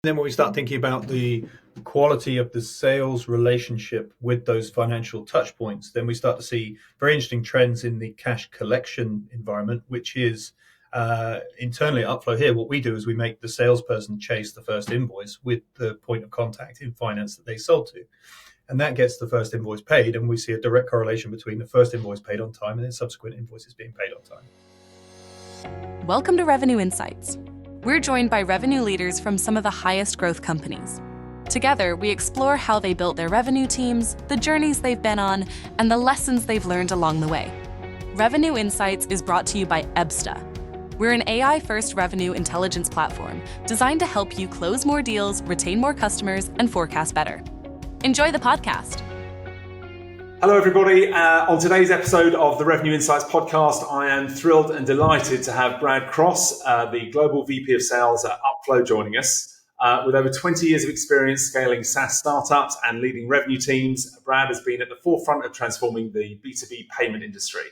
Then when we start thinking about the quality of the sales relationship with those financial touch points, then we start to see very interesting trends in the cash collection environment, which is internally at Upflow here. What we do is we make the salesperson chase the first invoice with the point of contact in finance that they sold to. And that gets the first invoice paid. And we see a direct correlation between the first invoice paid on time and then subsequent invoices being paid on time. Welcome to Revenue Insights. We're joined by revenue leaders from some of the highest growth companies. Together, we explore how they built their revenue teams, the journeys they've been on, and the lessons they've learned along the way. Revenue Insights is brought to you by Ebsta. We're an AI-first revenue intelligence platform designed to help you close more deals, retain more customers, and forecast better. Enjoy the podcast. Hello, everybody. On today's episode of the Revenue Insights podcast, I am thrilled and delighted to have Brad Cross, the Global VP of Sales at Upflow, joining us. With over 20 years of experience scaling SaaS startups and leading revenue teams, Brad has been at the forefront of transforming the B2B payment industry.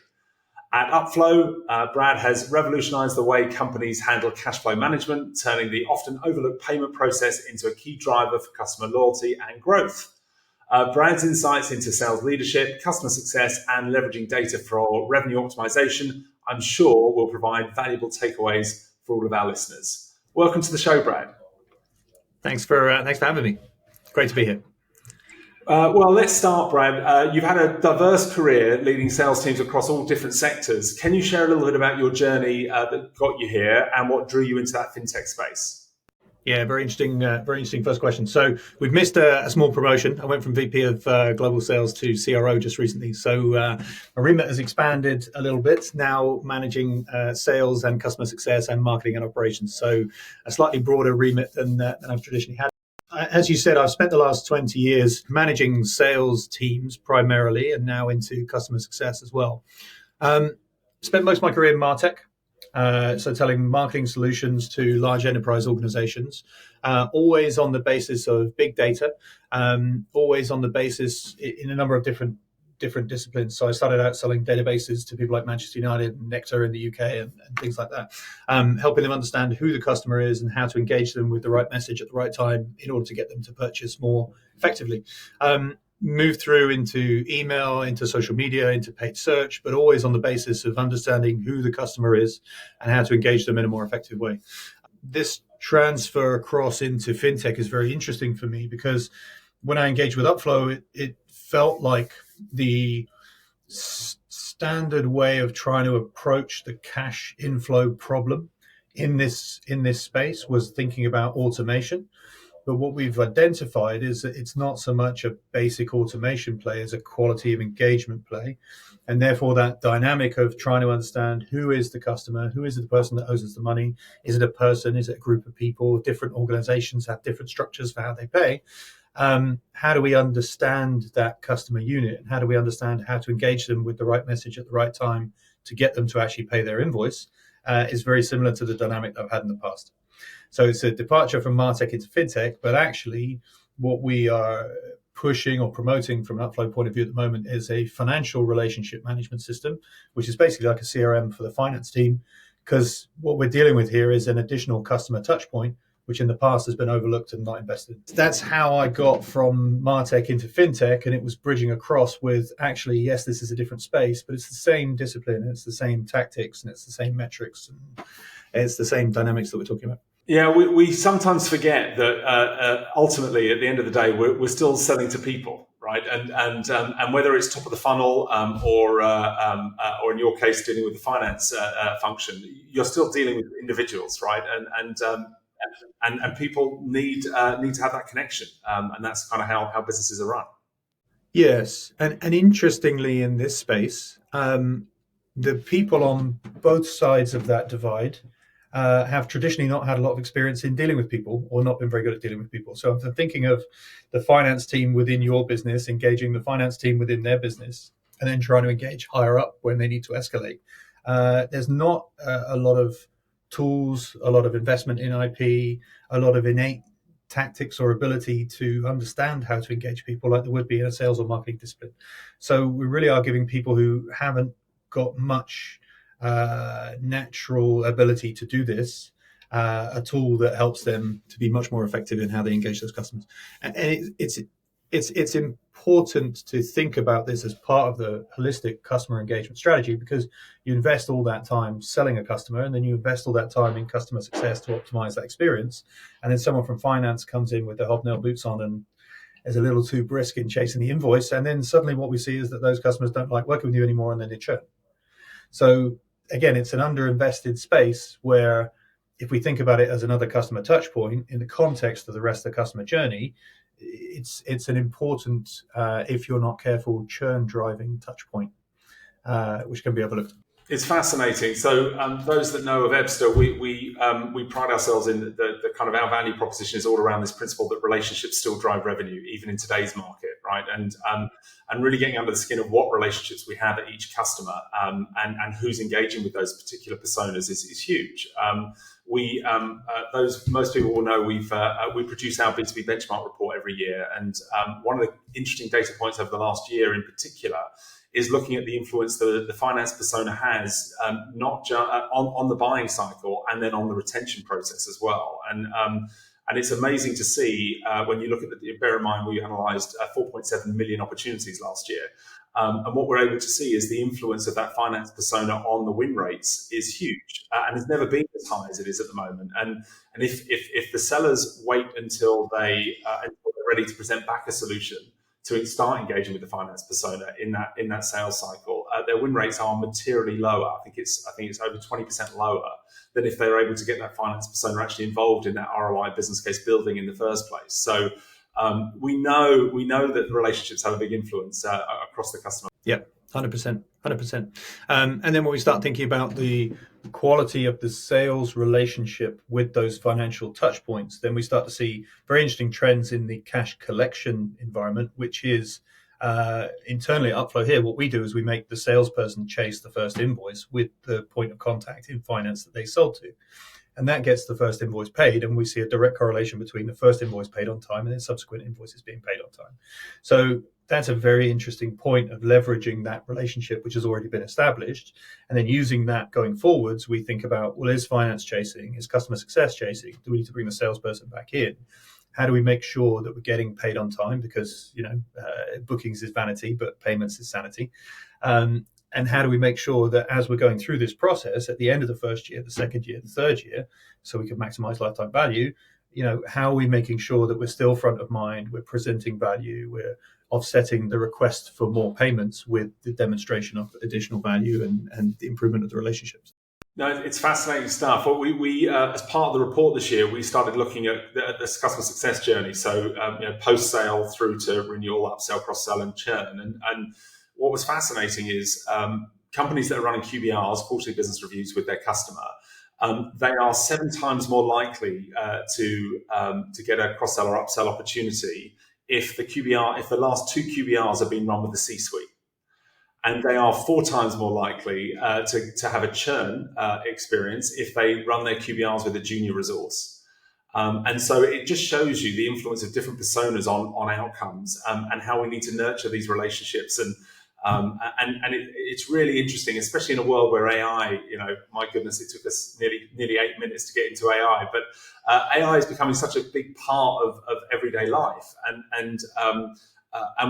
At Upflow, Brad has revolutionized the way companies handle cash flow management, turning the often overlooked payment process into a key driver for customer loyalty and growth. Brad's insights into sales leadership, customer success, and leveraging data for revenue optimization, I'm sure will provide valuable takeaways for all of our listeners. Welcome to the show, Brad. Thanks for having me. Great to be here. Well, let's start, Brad. You've had a diverse career leading sales teams across all different sectors. Can you share a little bit about your journey that got you here and what drew you into that FinTech space? Yeah, very interesting first question. So we've missed a small promotion. I went from VP of Global Sales to CRO just recently. So my remit has expanded a little bit, now managing sales and customer success and marketing and operations. So a slightly broader remit than I've traditionally had. As you said, I've spent the last 20 years managing sales teams primarily and now into customer success as well. Spent most of my career in MarTech. So telling marketing solutions to large enterprise organizations, always on the basis of big data, always on the basis in a number of different disciplines. So I started out selling databases to people like Manchester United and Nectar in the UK and things like that, helping them understand who the customer is and how to engage them with the right message at the right time in order to get them to purchase more effectively. Move through into email, into social media, into paid search, but always on the basis of understanding who the customer is and how to engage them in a more effective way. This transfer across into FinTech is very interesting for me because when I engaged with Upflow, it felt like the standard way of trying to approach the cash inflow problem in this space was thinking about automation. But what we've identified is that it's not so much a basic automation play as a quality of engagement play. And therefore, that dynamic of trying to understand who is the customer, who is the person that owes us the money, is it a person, is it a group of people, different organizations have different structures for how they pay. How do we understand that customer unit? And how do we understand how to engage them with the right message at the right time to get them to actually pay their invoice is very similar to the dynamic that I've had in the past. So it's a departure from MarTech into FinTech, but actually what we are pushing or promoting from an Upflow point of view at the moment is a financial relationship management system, which is basically like a CRM for the finance team, because what we're dealing with here is an additional customer touch point, which in the past has been overlooked and not invested in. That's how I got from MarTech into FinTech, and it was bridging across with actually, yes, this is a different space, but it's the same discipline, it's the same tactics, and it's the same metrics, and it's the same dynamics that we're talking about. Yeah, we sometimes forget that ultimately, at the end of the day, we're still selling to people, right? And whether it's top of the funnel or in your case dealing with the finance function, you're still dealing with individuals, right? And people need to have that connection, and that's kind of how businesses are run. Yes, and interestingly, in this space, the people on both sides of that divide have traditionally not had a lot of experience in dealing with people or not been very good at dealing with people. So if I'm thinking of the finance team within your business, engaging the finance team within their business, and then trying to engage higher up when they need to escalate, there's not a lot of tools, a lot of investment in IP, a lot of innate tactics or ability to understand how to engage people like there would be in a sales or marketing discipline. So we really are giving people who haven't got much natural ability to do this a tool that helps them to be much more effective in how they engage those customers. And it's important to think about this as part of the holistic customer engagement strategy, because you invest all that time selling a customer, and then you invest all that time in customer success to optimize that experience. And then someone from finance comes in with their hobnail boots on and is a little too brisk in chasing the invoice. And then suddenly what we see is that those customers don't like working with you anymore, and then they churn. So again, it's an underinvested space where, if we think about it as another customer touch point in the context of the rest of the customer journey, it's an important, if you're not careful, churn driving touch point, which can be overlooked. It's fascinating. So those that know of Ebsta, we pride ourselves in the kind of our value proposition is all around this principle that relationships still drive revenue, even in today's market, right? And really getting under the skin of what relationships we have at each customer, and who's engaging with those particular personas is huge. Most people will know we produce our B2B benchmark report every year, and one of the interesting data points over the last year in particular is looking at the influence that the finance persona has, not just on the buying cycle, and then on the retention process as well. And it's amazing to see when you look at bear in mind we analysed 4.7 million opportunities last year. And what we're able to see is the influence of that finance persona on the win rates is huge, and has never been as high as it is at the moment. And if the sellers wait until they're ready to present back a solution to start engaging with the finance persona in that sales cycle, their win rates are materially lower. I think it's over 20% lower than if they were able to get that finance persona actually involved in that ROI business case building in the first place. So we know that the relationships have a big influence across the customer. Yeah, 100%. And then when we start thinking about the quality of the sales relationship with those financial touch points, then we start to see very interesting trends in the cash collection environment, which is internally at Upflow here. What we do is we make the salesperson chase the first invoice with the point of contact in finance that they sold to. And that gets the first invoice paid, and we see a direct correlation between the first invoice paid on time and then subsequent invoices being paid on time. So that's a very interesting point of leveraging that relationship, which has already been established. And then using that going forwards, we think about, well, is finance chasing? Is customer success chasing? Do we need to bring the salesperson back in? How do we make sure that we're getting paid on time? Because, bookings is vanity, but payments is sanity. And how do we make sure that as we're going through this process, at the end of the first year, the second year, the third year, so we can maximize lifetime value, how are we making sure that we're still front of mind, we're presenting value, we're offsetting the request for more payments with the demonstration of additional value and the improvement of the relationships? No, it's fascinating stuff. We as part of the report this year, we started looking at this customer success journey. So, post-sale through to renewal, upsell, cross-sell, and churn. And what was fascinating is companies that are running QBRs, quarterly business reviews with their customer, they are 7 times more likely to get a cross-sell or upsell opportunity if the last 2 QBRs have been run with the C-suite. And they are 4 times more likely to have a churn experience if they run their QBRs with a junior resource. And so it just shows you the influence of different personas on outcomes, and how we need to nurture these relationships. And it's really interesting, especially in a world where AI, my goodness, it took us nearly 8 minutes to get into AI, but AI is becoming such a big part of everyday life. And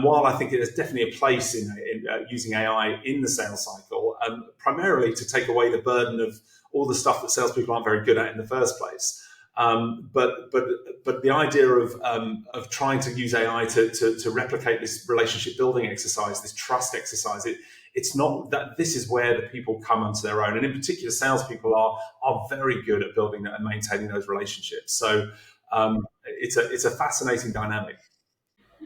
while I think there's definitely a place in using AI in the sales cycle, primarily to take away the burden of all the stuff that salespeople aren't very good at in the first place. But the idea of trying to use AI to replicate this relationship building exercise, this trust exercise, it's not that this is where the people come onto their own, and in particular, salespeople are very good at building and maintaining those relationships. So it's a fascinating dynamic.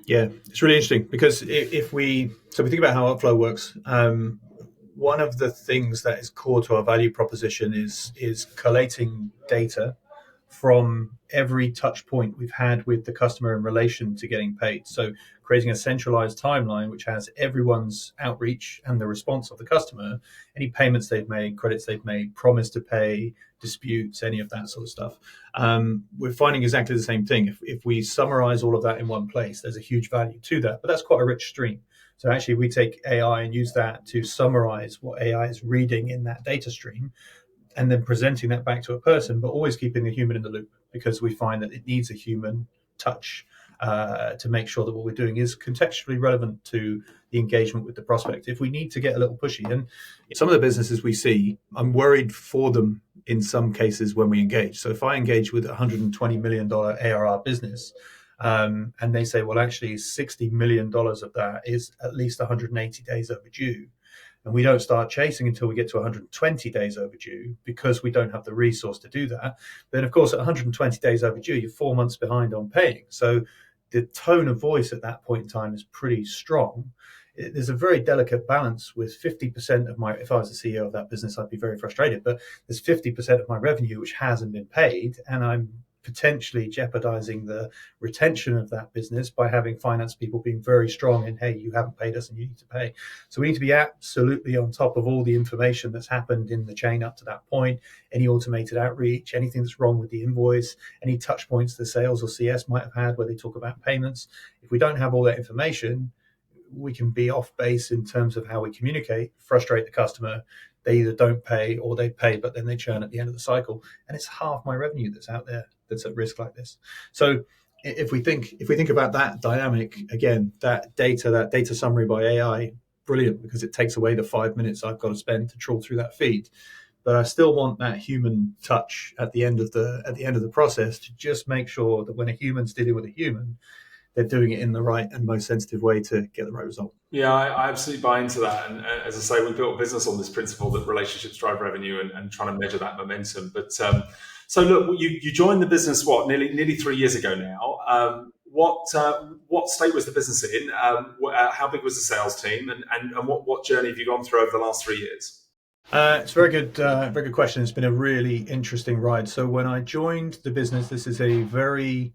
Yeah, it's really interesting because if we think about how Upflow works. One of the things that is core to our value proposition is collating data from every touch point we've had with the customer in relation to getting paid. So creating a centralized timeline which has everyone's outreach and the response of the customer, any payments they've made, credits they've made, promise to pay, disputes, any of that sort of stuff. We're finding exactly the same thing. If we summarize all of that in one place, there's a huge value to that, but that's quite a rich stream. So actually we take AI and use that to summarize what AI is reading in that data stream, and then presenting that back to a person, but always keeping a human in the loop, because we find that it needs a human touch to make sure that what we're doing is contextually relevant to the engagement with the prospect. If we need to get a little pushy, and some of the businesses we see, I'm worried for them in some cases when we engage. So if I engage with a $120 million ARR business, and they say, well, actually $60 million of that is at least 180 days overdue, and we don't start chasing until we get to 120 days overdue because we don't have the resource to do that, then of course at 120 days overdue, you're 4 months behind on paying. So the tone of voice at that point in time is pretty strong. There's a very delicate balance with 50% of my, if I was the CEO of that business, I'd be very frustrated, but there's 50% of my revenue which hasn't been paid, and I'm potentially jeopardizing the retention of that business by having finance people being very strong in, hey, you haven't paid us and you need to pay. So we need to be absolutely on top of all the information that's happened in the chain up to that point, any automated outreach, anything that's wrong with the invoice, any touch points the sales or CS might have had where they talk about payments. If we don't have all that information, we can be off base in terms of how we communicate, frustrate the customer. They either don't pay or they pay, but then they churn at the end of the cycle. And it's half my revenue that's out there that's at risk like this. So if we think about that dynamic, again, that data summary by AI, brilliant, because it takes away the 5 minutes I've got to spend to trawl through that feed. But I still want that human touch at the end of the process to just make sure that when a human's dealing with a human, they're doing it in the right and most sensitive way to get the right result. Yeah, I absolutely buy into that. And as I say, we built a business on this principle that relationships drive revenue and trying to measure that momentum. But so look, you joined the business, nearly 3 years ago now. What state was the business in? How big was the sales team? And what journey have you gone through over the last 3 years? It's a very good question. It's been a really interesting ride. So when I joined the business, this is a very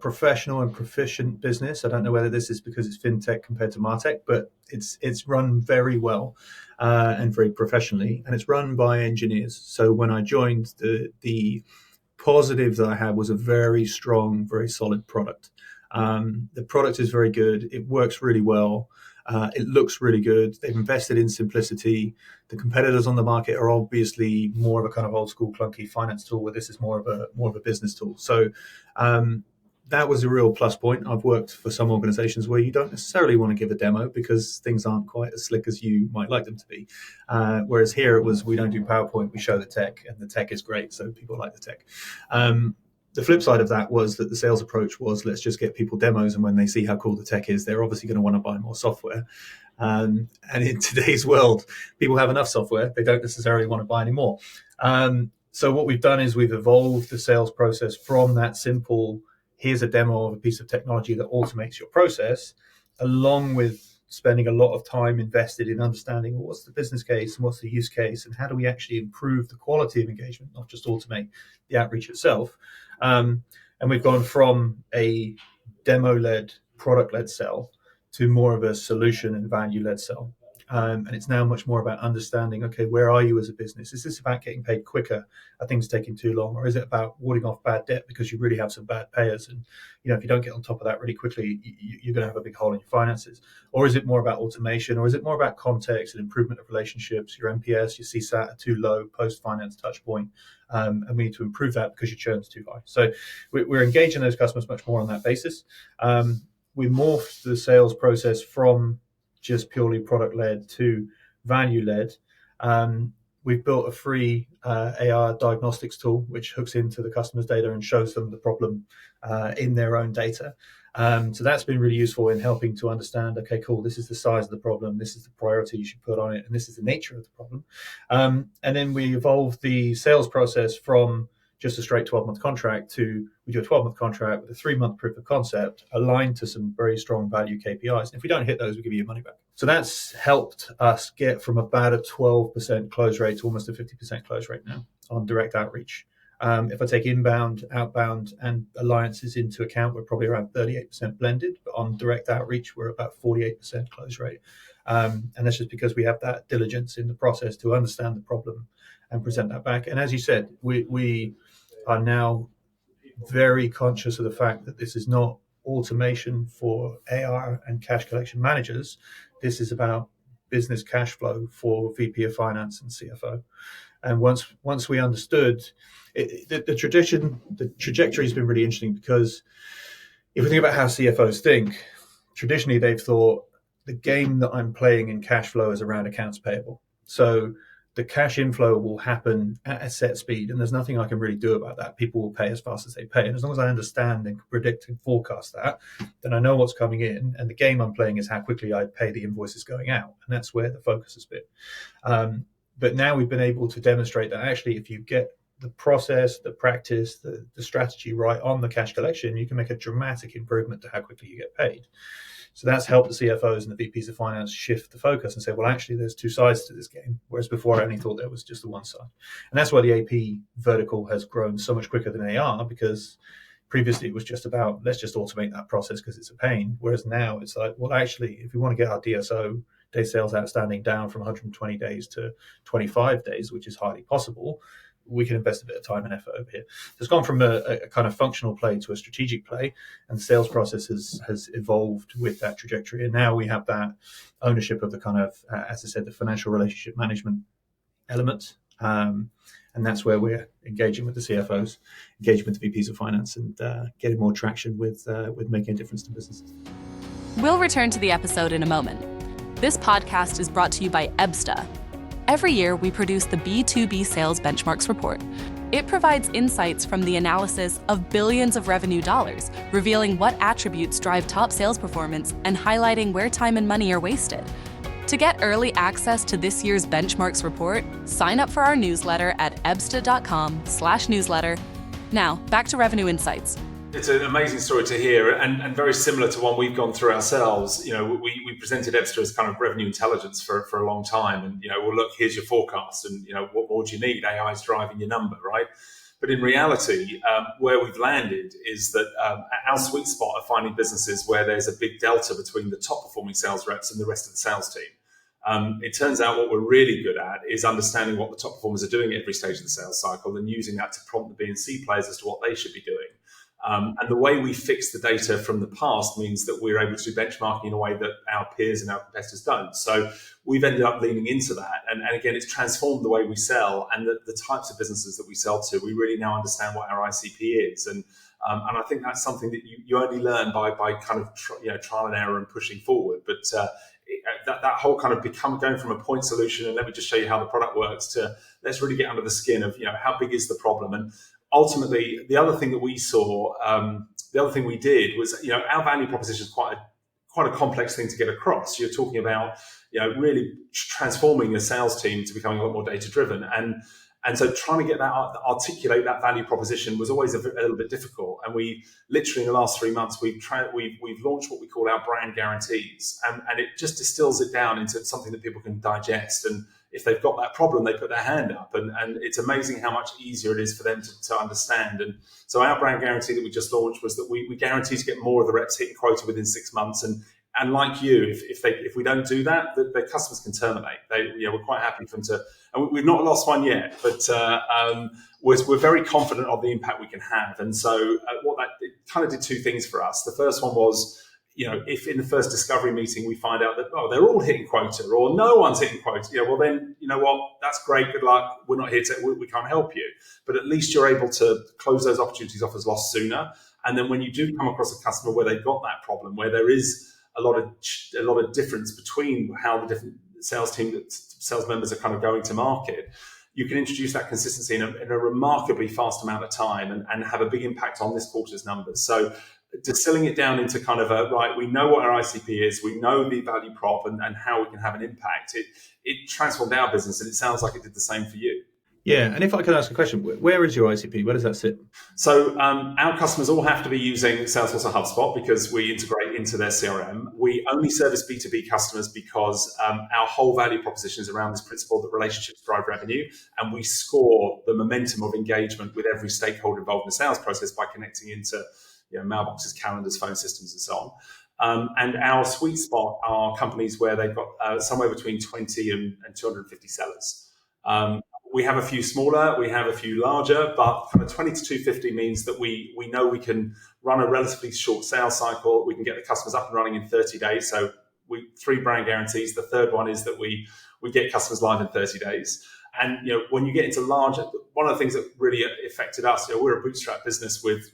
professional and proficient business. I don't know whether this is because it's FinTech compared to MarTech, but it's run very well and very professionally, and it's run by engineers. So when I joined, the positive that I had was a very strong, very solid product. The product is very good. It works really well. It looks really good. They've invested in simplicity. The competitors on the market are obviously more of a kind of old school clunky finance tool, where this is more of a business tool. So that was a real plus point. I've worked for some organizations where you don't necessarily want to give a demo because things aren't quite as slick as you might like them to be. Whereas here it was, we don't do PowerPoint, we show the tech, and the tech is great, so people like the tech. The flip side of that was that the sales approach was, let's just get people demos, and when they see how cool the tech is, they're obviously going to want to buy more software. And in today's world, people have enough software. They don't necessarily want to buy any more. So what we've done is we've evolved the sales process from that simple, here's a demo of a piece of technology that automates your process, along with spending a lot of time invested in understanding what's the business case and what's the use case and how do we actually improve the quality of engagement, not just automate the outreach itself. And we've gone from a demo-led, product-led sell to more of a solution and value-led sell. And it's now much more about understanding, okay, where are you as a business? Is this about getting paid quicker? Are things taking too long? Or is it about warding off bad debt because you really have some bad payers? And, if you don't get on top of that really quickly, you're going to have a big hole in your finances. Or is it more about automation? Or is it more about context and improvement of relationships? Your NPS, your CSAT are too low, post-finance touch point. And we need to improve that because your churn's too high. So we're engaging those customers much more on that basis. We morphed the sales process from just purely product-led to value-led. We've built a free AR diagnostics tool which hooks into the customer's data and shows them the problem in their own data. So that's been really useful in helping to understand, okay, cool, this is the size of the problem, this is the priority you should put on it, and this is the nature of the problem. And then we evolved the sales process from just a straight 12-month contract to we do a 12-month contract with a 3-month proof of concept aligned to some very strong value KPIs. And if we don't hit those, we give you your money back. So that's helped us get from about a 12% close rate to almost a 50% close rate now on direct outreach. If I take inbound, outbound, and alliances into account, we're probably around 38% blended. But on direct outreach, we're about 48% close rate. And that's just because we have that diligence in the process to understand the problem and present that back. And as you said, we are now very conscious of the fact that this is not automation for AR and cash collection managers. This is about business cash flow for VP of Finance and CFO. And once we understood the trajectory has been really interesting, because if we think about how CFOs think, traditionally they've thought the game that I'm playing in cash flow is around accounts payable. So the cash inflow will happen at a set speed, and there's nothing I can really do about that. People will pay as fast as they pay. And as long as I understand and predict and forecast that, then I know what's coming in. And the game I'm playing is how quickly I pay the invoices going out. And that's where the focus has been. But now we've been able to demonstrate that actually, if you get the process, the practice, the strategy right on the cash collection, you can make a dramatic improvement to how quickly you get paid. So that's helped the CFOs and the VPs of finance shift the focus and say, well, actually, there's two sides to this game, whereas before I only thought there was just the one side. And that's why the AP vertical has grown so much quicker than AR, because previously it was just about, let's just automate that process because it's a pain. Whereas now it's like, well, actually, if we want to get our DSO, day sales outstanding, down from 120 days to 25 days, which is highly possible, we can invest a bit of time and effort over here. So it's gone from a kind of functional play to a strategic play, and the sales process has evolved with that trajectory. And now we have that ownership of the kind of, as I said, the financial relationship management element. And that's where we're engaging with the CFOs, engaging with the VPs of finance, and getting more traction with making a difference to businesses. We'll return to the episode in a moment. This podcast is brought to you by Ebsta. Every year, we produce the B2B Sales Benchmarks Report. It provides insights from the analysis of billions of revenue dollars, revealing what attributes drive top sales performance and highlighting where time and money are wasted. To get early access to this year's Benchmarks Report, sign up for our newsletter at ebsta.com/newsletter. Now, back to Revenue Insights. It's an amazing story to hear, and very similar to one we've gone through ourselves. You know, we presented Ebsta as kind of revenue intelligence for a long time, and well, look, here's your forecast, and what more do you need? AI is driving your number, right? But in reality, where we've landed is that our sweet spot of finding businesses where there's a big delta between the top performing sales reps and the rest of the sales team. It turns out what we're really good at is understanding what the top performers are doing at every stage of the sales cycle and using that to prompt the B and C players as to what they should be doing. And the way we fix the data from the past means that we're able to do benchmarking in a way that our peers and our competitors don't. So we've ended up leaning into that. And again, it's transformed the way we sell and the types of businesses that we sell to. We really now understand what our ICP is. And I think that's something that you only learn by kind of trial and error and pushing forward. But that whole kind of going from a point solution and let me just show you how the product works to let's really get under the skin of how big is the problem. And ultimately, the other thing that we saw, the other thing we did was, our value proposition is quite a complex thing to get across. You're talking about, really transforming a sales team to becoming a lot more data driven. And so trying to get that, articulate that value proposition was always a little bit difficult. And we literally in the last 3 months, we've launched what we call our brand guarantees. And it just distills it down into something that people can digest. And if they've got that problem, they put their hand up. And it's amazing how much easier it is for them to understand. And so our brand guarantee that we just launched was that we guarantee to get more of the reps hitting quota within 6 months. And like you, if we don't do that, the customers can terminate. We're quite happy for them to, and we've not lost one yet, but we're very confident of the impact we can have. And so it kind of did two things for us. The first one was, if in the first discovery meeting we find out that, they're all hitting quota or no one's hitting quota, well then, you know what, that's great, good luck. We're not here we can't help you. But at least you're able to close those opportunities off as lost sooner. And then when you do come across a customer where they've got that problem, where there is a lot of difference between how the different sales members are kind of going to market, you can introduce that consistency in a remarkably fast amount of time and have a big impact on this quarter's numbers. So distilling it down into kind of we know what our ICP is, we know the value prop and how we can have an impact. It transformed our business, and it sounds like it did the same for you. Yeah, and if I could ask a question, where is your ICP? Where does that sit? So our customers all have to be using Salesforce or HubSpot because we integrate into their CRM. We only service B2B customers because our whole value proposition is around this principle that relationships drive revenue, and we score the momentum of engagement with every stakeholder involved in the sales process by connecting into mailboxes, calendars, phone systems, and so on. And our sweet spot are companies where they've got somewhere between 20 and 250 sellers. We have a few smaller, we have a few larger, but kind of 20 to 250 means that we know we can run a relatively short sales cycle. We can get the customers up and running in 30 days. So 3 brand guarantees. The third one is that we get customers live in 30 days. And when you get into larger, one of the things that really affected us, we're a bootstrap business with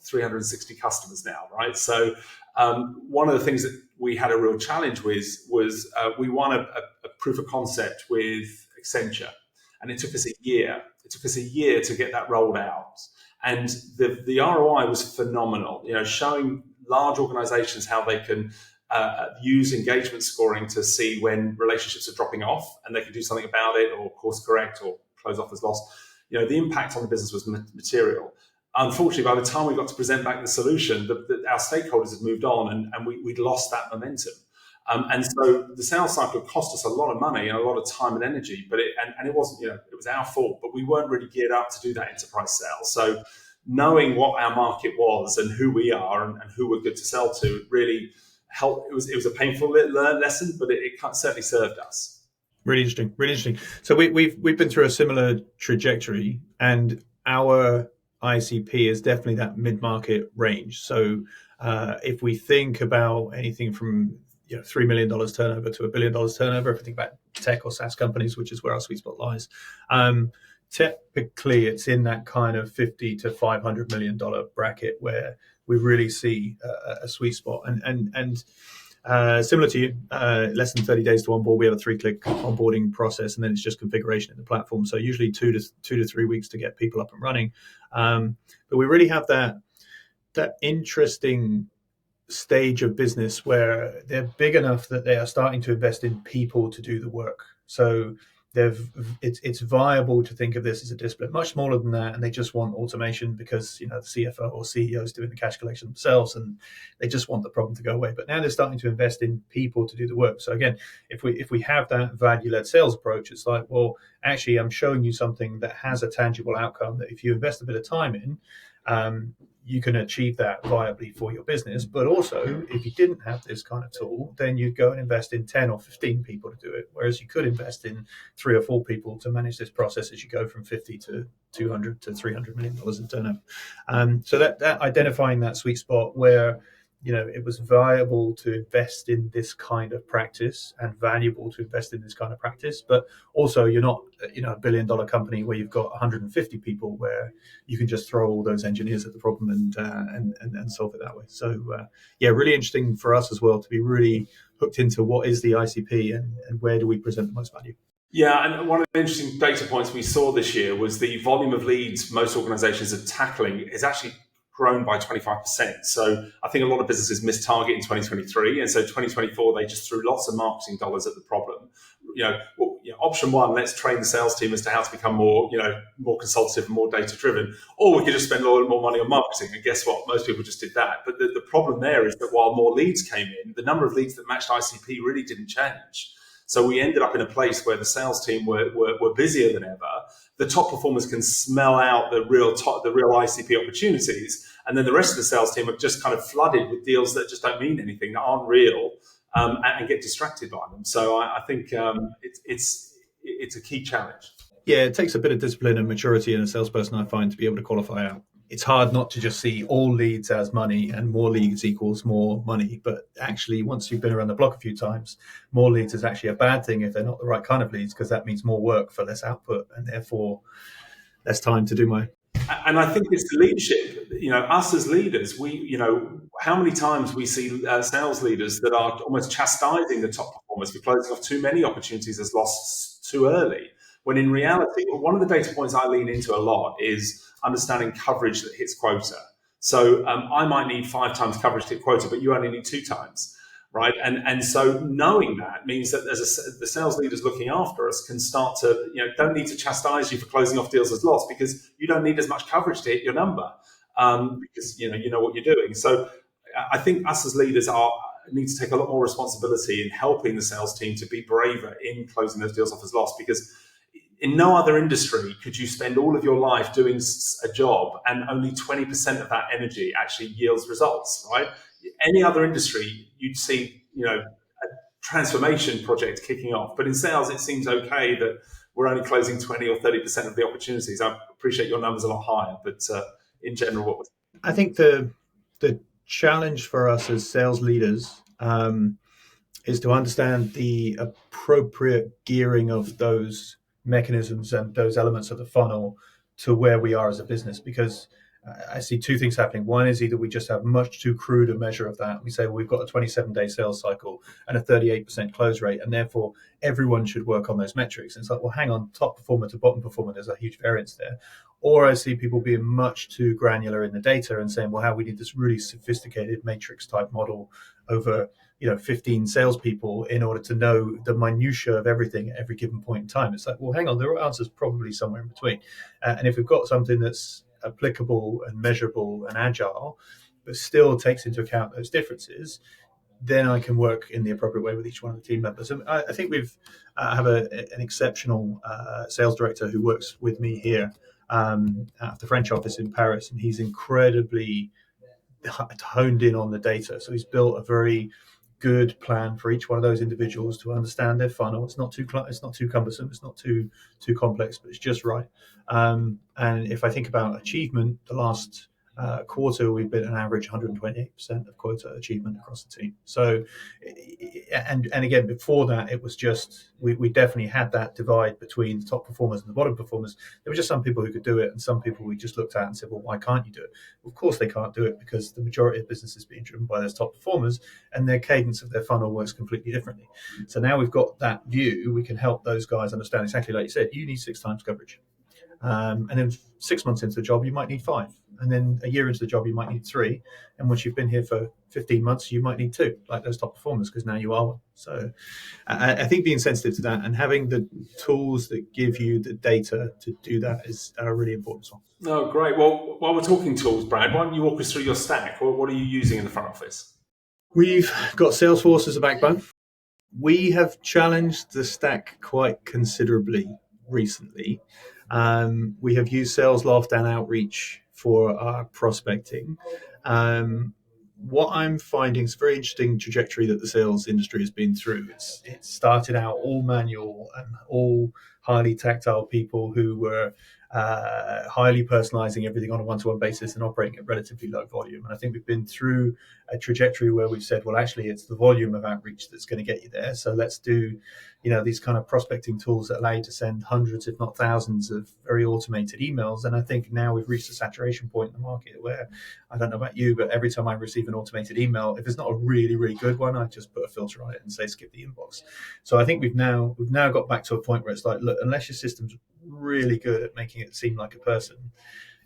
360 customers now, right? So one of the things that we had a real challenge with was we won a proof of concept with Accenture, and it took us a year. It took us a year to get that rolled out, and the ROI was phenomenal. Showing large organizations how they can use engagement scoring to see when relationships are dropping off, and they can do something about it, or course correct, or close off as lost. The impact on the business was material. Unfortunately, by the time we got to present back the solution, our stakeholders had moved on, and we'd lost that momentum. And so the sales cycle cost us a lot of money and a lot of time and energy, but it wasn't, it was our fault, but we weren't really geared up to do that enterprise sale. So knowing what our market was and who we are and who we're good to sell to really helped. It was a painful lesson, but it certainly served us. Really interesting, really interesting. So we've been through a similar trajectory, and our ICP is definitely that mid-market range. So if we think about anything from $3 million turnover to $1 billion turnover, if we think about tech or SaaS companies, which is where our sweet spot lies, typically it's in that kind of $50 to $500 million bracket where we really see a sweet spot. And similar to you, less than 30 days to onboard. We have a 3-click onboarding process, and then it's just configuration in the platform. So usually 2 to 3 weeks to get people up and running. But we really have that interesting stage of business where they're big enough that they are starting to invest in people to do the work. So it's viable to think of this as a discipline, much smaller than that, and they just want automation because the CFO or CEO is doing the cash collection themselves, and they just want the problem to go away. But now they're starting to invest in people to do the work. So again, if we have that value-led sales approach, it's like, well, actually, I'm showing you something that has a tangible outcome that if you invest a bit of time in, you can achieve that viably for your business. But also, if you didn't have this kind of tool, then you'd go and invest in 10 or 15 people to do it. Whereas you could invest in 3 or 4 people to manage this process as you go from 50 to 200 to $300 million in turnover. So that identifying that sweet spot where it was viable to invest in this kind of practice and valuable to invest in this kind of practice, but also you're not, $1 billion company where you've got 150 people where you can just throw all those engineers at the problem and solve it that way. So really interesting for us as well to be really hooked into what is the ICP and where do we present the most value. Yeah, and one of the interesting data points we saw this year was the volume of leads most organizations are tackling is actually grown by 25%. So I think a lot of businesses missed target in 2023. And so 2024, they just threw lots of marketing dollars at the problem. Option one, let's train the sales team as to how to become more consultative and more data driven. Or we could just spend a lot more money on marketing. And guess what? Most people just did that. But the problem there is that while more leads came in, the number of leads that matched ICP really didn't change. So we ended up in a place where the sales team were busier than ever. The top performers can smell out the real ICP opportunities, and then the rest of the sales team are just kind of flooded with deals that just don't mean anything, that aren't real, and get distracted by them. So I think it's a key challenge. Yeah, it takes a bit of discipline and maturity in a salesperson, I find, to be able to qualify out. It's hard not to just see all leads as money and more leads equals more money. But actually, once you've been around the block a few times, more leads is actually a bad thing if they're not the right kind of leads, because that means more work for less output and therefore less time to do my. And I think it's the leadership, us as leaders, how many times we see sales leaders that are almost chastising the top performers for closing off too many opportunities as lost too early. When in reality, one of the data points I lean into a lot is understanding coverage that hits quota. So I might need 5 times coverage to hit quota, but you only need 2 times, right? And so knowing that means that the sales leaders looking after us can start to, don't need to chastise you for closing off deals as lost, because you don't need as much coverage to hit your number, because you know what you're doing. So I think us as leaders need to take a lot more responsibility in helping the sales team to be braver in closing those deals off as lost, because in no other industry could you spend all of your life doing a job and only 20% of that energy actually yields results, right? Any other industry, you'd see, a transformation project kicking off. But in sales, it seems okay that we're only closing 20 or 30% of the opportunities. I appreciate your numbers a lot higher, but in general, I think the challenge for us as sales leaders is to understand the appropriate gearing of those mechanisms and those elements of the funnel to where we are as a business, because I see two things happening. One is either we just have much too crude a measure of that. We say, well, we've got a 27-day sales cycle and a 38% close rate, and therefore everyone should work on those metrics. And it's like, well, hang on, top performer to bottom performer, there's a huge variance there. Or I see people being much too granular in the data and saying, well, how we need this really sophisticated matrix type model over 15 salespeople in order to know the minutiae of everything at every given point in time. It's like, well, hang on, there are answers probably somewhere in between. And if we've got something that's applicable and measurable and agile, but still takes into account those differences, then I can work in the appropriate way with each one of the team members. And I think we've have an exceptional sales director who works with me here at the French office in Paris, and he's incredibly honed in on the data. So he's built a very good plan for each one of those individuals to understand their funnel. It's not too cumbersome, it's not too complex, but it's just right. And if I think about achievement, the last quarter we've been an average 128% of quota achievement across the team. So, and again, before that, it was just we definitely had that divide between the top performers and the bottom performers. There were just some people who could do it, and some people we just looked at and said, well, why can't you do it? Well, of course they can't do it, because the majority of business is being driven by those top performers, and their cadence of their funnel works completely differently. So now we've got that view, we can help those guys understand exactly like you said, you need 6 times coverage. And then 6 months into the job, you might need 5. And then a year into the job, you might need 3. And once you've been here for 15 months, you might need 2, like those top performers, because now you are one. So I think being sensitive to that and having the tools that give you the data to do that is a really important one. Oh, great. Well, while we're talking tools, Brad, why don't you walk us through your stack? What are you using in the front office? We've got Salesforce as a backbone. We have challenged the stack quite considerably recently. We have used SalesLoft and Outreach for our prospecting. What I'm finding is a very interesting trajectory that the sales industry has been through. It started out all manual and all highly tactile people who were highly personalizing everything on a one-to-one basis and operating at relatively low volume. And I think we've been through a trajectory where we've said, well, actually, it's the volume of outreach that's going to get you there. So let's do, these kind of prospecting tools that allow you to send hundreds, if not thousands, of very automated emails. And I think now we've reached a saturation point in the market where, I don't know about you, but every time I receive an automated email, if it's not a really, really good one, I just put a filter on it and say, skip the inbox. So I think we've now got back to a point where it's like, look, unless your system's really good at making it seem like a person,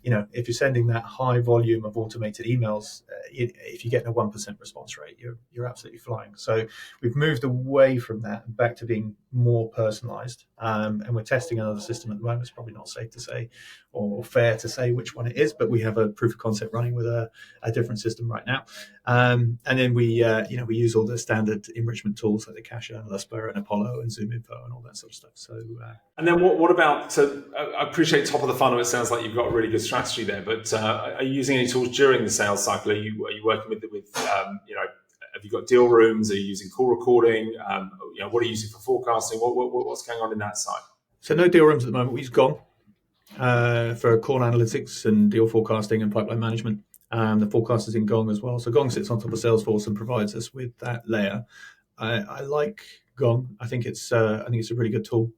if you're sending that high volume of automated emails, if you get a 1% response rate, you're absolutely flying. So we've moved away from that and back to being more personalized. And we're testing another system at the moment. It's probably not safe to say or fair to say which one it is, but we have a proof of concept running with a different system right now. And then we use all the standard enrichment tools like the Kasha and Lusper and Apollo and Zoom Info and all that sort of stuff. So, and then what about? So I appreciate top of the funnel. It sounds like you've got a really good strategy there. But are you using any tools during the sales cycle? Are you working with have you got deal rooms? Are you using call recording? What are you using for forecasting? What's going on in that side? So no deal rooms at the moment. We use Gong for call analytics and deal forecasting and pipeline management. The forecast is in Gong as well. So Gong sits on top of Salesforce and provides us with that layer. I like Gong. I think it's a really good tool.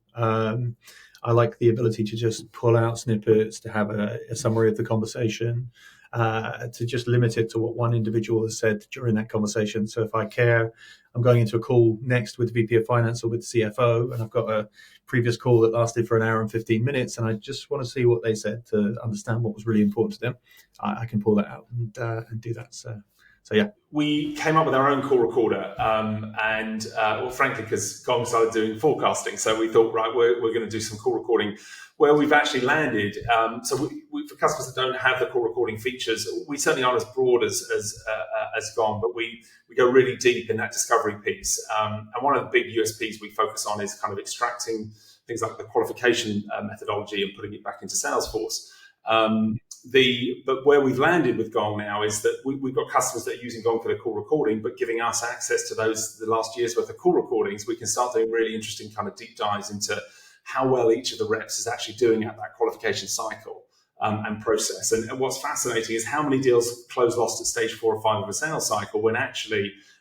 I like the ability to just pull out snippets, to have a summary of the conversation, to just limit it to what one individual has said during that conversation. So if I care, I'm going into a call next with the VP of Finance or with the CFO, and I've got a previous call that lasted for an hour and 15 minutes, and I just want to see what they said to understand what was really important to them. I can pull that out and do that. So yeah. We came up with our own call recorder, frankly, because Gong started doing forecasting, so we thought, right, we're going to do some call recording. Where we've actually landed, so we for customers that don't have the call recording features, we certainly aren't as broad as Gong, but we go really deep in that discovery piece. And one of the big USPs we focus on is kind of extracting things like the qualification methodology and putting it back into Salesforce. But where we've landed with Gong now is that we've got customers that are using Gong for their call recording, but giving us access to the last year's worth of call recordings, we can start doing really interesting kind of deep dives into how well each of the reps is actually doing at that qualification cycle and process. And what's fascinating is how many deals close lost at stage 4 or 5 of a sales cycle when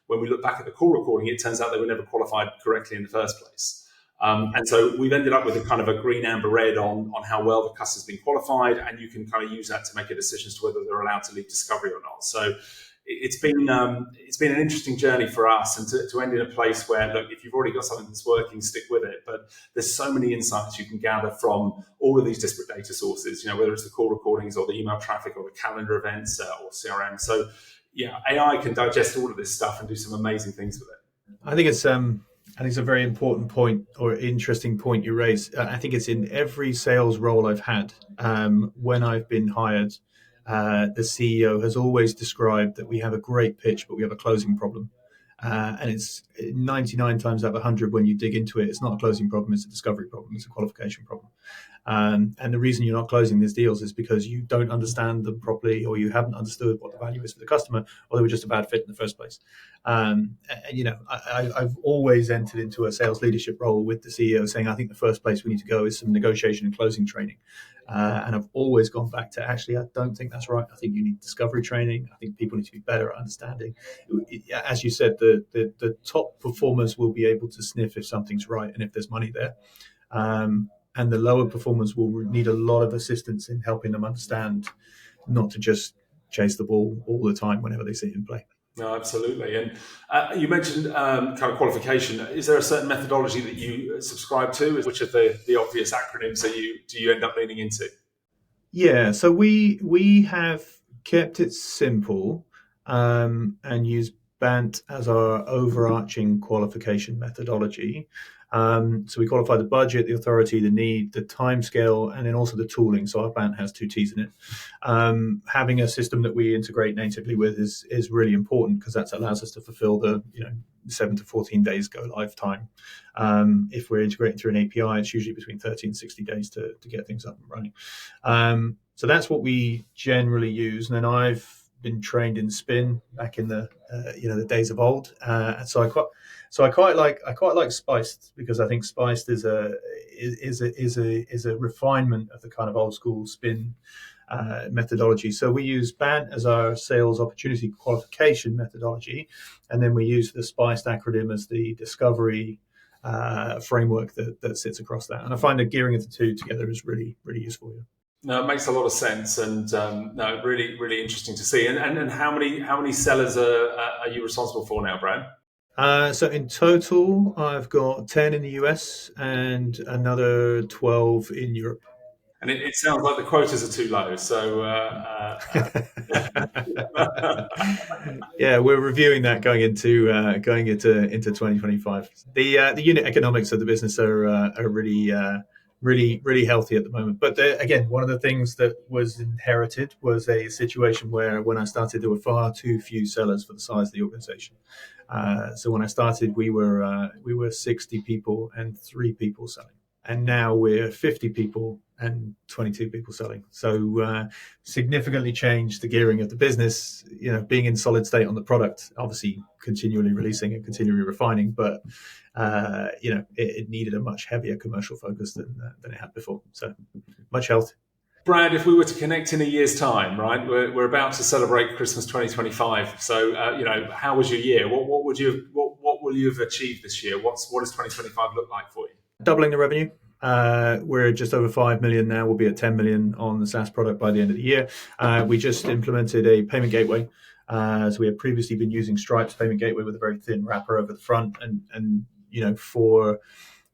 we look back at the call recording, it turns out they were never qualified correctly in the first place. And so we've ended up with a kind of a green, amber, red on how well the customer's been qualified, and you can kind of use that to make a decision as to whether they're allowed to leave discovery or not. So it's been an interesting journey for us, and to end in a place where, look, if you've already got something that's working, stick with it. But there's so many insights you can gather from all of these disparate data sources, whether it's the call recordings or the email traffic or the calendar events or CRM. So yeah, AI can digest all of this stuff and do some amazing things with it. I think it's a very important point or interesting point you raise. I think it's in every sales role I've had. When I've been hired, the CEO has always described that we have a great pitch, but we have a closing problem. And it's 99 times out of 100 when you dig into it, it's not a closing problem, it's a discovery problem, it's a qualification problem. And the reason you're not closing these deals is because you don't understand them properly, or you haven't understood what the value is for the customer, or they were just a bad fit in the first place. I've always entered into a sales leadership role with the CEO saying, I think the first place we need to go is some negotiation and closing training. And I've always gone back to, actually, I don't think that's right. I think you need discovery training. I think people need to be better at understanding. As you said, the top performers will be able to sniff if something's right and if there's money there. And the lower performers will need a lot of assistance in helping them understand not to just chase the ball all the time whenever they see it in play. No, absolutely. And you mentioned kind of qualification. Is there a certain methodology that you subscribe to? Which of the obvious acronyms do you end up leaning into? Yeah, so we have kept it simple and used BANT as our overarching qualification methodology. So we qualify the budget, the authority, the need, the timescale, and then also the tooling. So our BANT has 2 T's in it. Having a system that we integrate natively with is really important, because that allows us to fulfill the 7 to 14 days go live time. If we're integrating through an API, it's usually between 30 and 60 days to get things up and running. So that's what we generally use. And then I've been trained in Spin back in the the days of old, and so I quite like Spiced, because I think Spiced is a refinement of the kind of old school Spin methodology. So we use BANT as our sales opportunity qualification methodology, and then we use the Spiced acronym as the discovery framework that sits across that. And I find the gearing of the two together is really, really useful. Yeah. No, it makes a lot of sense, and no, really, really interesting to see. And how many sellers are you responsible for now, Brad? So in total, I've got 10 in the US and another 12 in Europe. And it sounds like the quotas are too low. So yeah, we're reviewing that going into 2025. The unit economics of the business are really healthy at the moment. But again, one of the things that was inherited was a situation where, when I started, there were far too few sellers for the size of the organization. So when I started, we were 60 people and 3 people selling, and now we're 50 people and 22 people selling. So significantly changed the gearing of the business. Being in solid state on the product, obviously continually releasing and continually refining, but it needed a much heavier commercial focus than it had before. So much health. Brad, if we were to connect in a year's time, right? We're about to celebrate Christmas 2025. So how was your year? What will you have achieved this year? What does 2025 look like for you? Doubling the revenue. We're just over 5 million now. We'll be at 10 million on the SaaS product by the end of the year. We just implemented a payment gateway. So we had previously been using Stripe's payment gateway with a very thin wrapper over the front, and for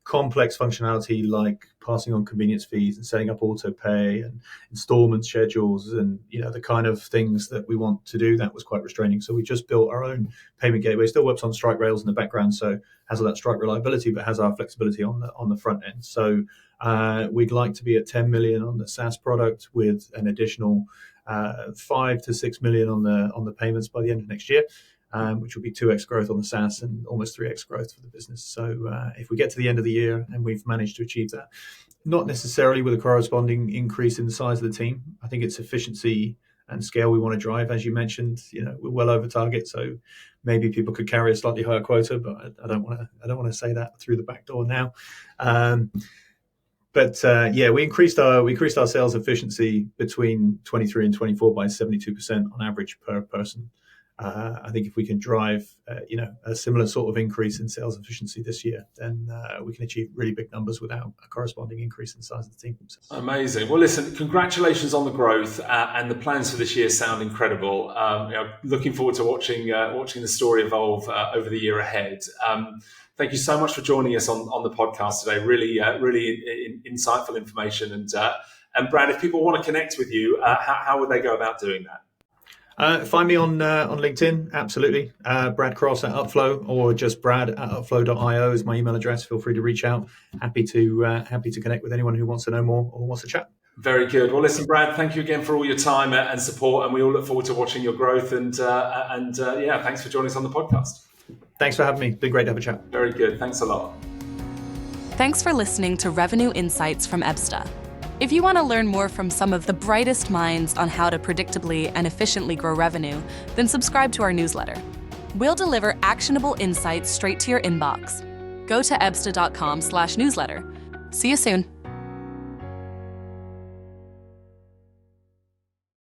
complex functionality like passing on convenience fees and setting up auto pay and installment schedules and the kind of things that we want to do, that was quite restraining. So we just built our own payment gateway. Still works on Stripe rails in the background, so has all that Stripe reliability, but has our flexibility on the front end. So we'd like to be at 10 million on the SaaS product, with an additional 5 to 6 million on the payments by the end of next year. Which will be 2x growth on the SaaS and almost 3x growth for the business. So if we get to the end of the year and we've managed to achieve that, not necessarily with a corresponding increase in the size of the team, I think it's efficiency and scale we want to drive. As you mentioned, we're well over target, so maybe people could carry a slightly higher quota, but I don't want to say that through the back door now. We increased our sales efficiency between 23 and 24 by 72% on average per person. I think if we can drive, a similar sort of increase in sales efficiency this year, then we can achieve really big numbers without a corresponding increase in the size of the team. Amazing. Well, listen, congratulations on the growth, and the plans for this year sound incredible. Looking forward to watching the story evolve over the year ahead. Thank you so much for joining us on the podcast today. Really insightful information. And Brad, if people want to connect with you, how would they go about doing that? Find me on LinkedIn, absolutely. Brad Cross at Upflow, or just brad at upflow.io is my email address. Feel free to reach out. Happy to connect with anyone who wants to know more or wants to chat. Very good. Well, listen, Brad, thank you again for all your time and support, and we all look forward to watching your growth. And thanks for joining us on the podcast. Thanks for having me. Been great to have a chat. Very good. Thanks a lot. Thanks for listening to Revenue Insights from Ebsta. If you want to learn more from some of the brightest minds on how to predictably and efficiently grow revenue, then subscribe to our newsletter. We'll deliver actionable insights straight to your inbox. Go to ebsta.com/newsletter. See you soon.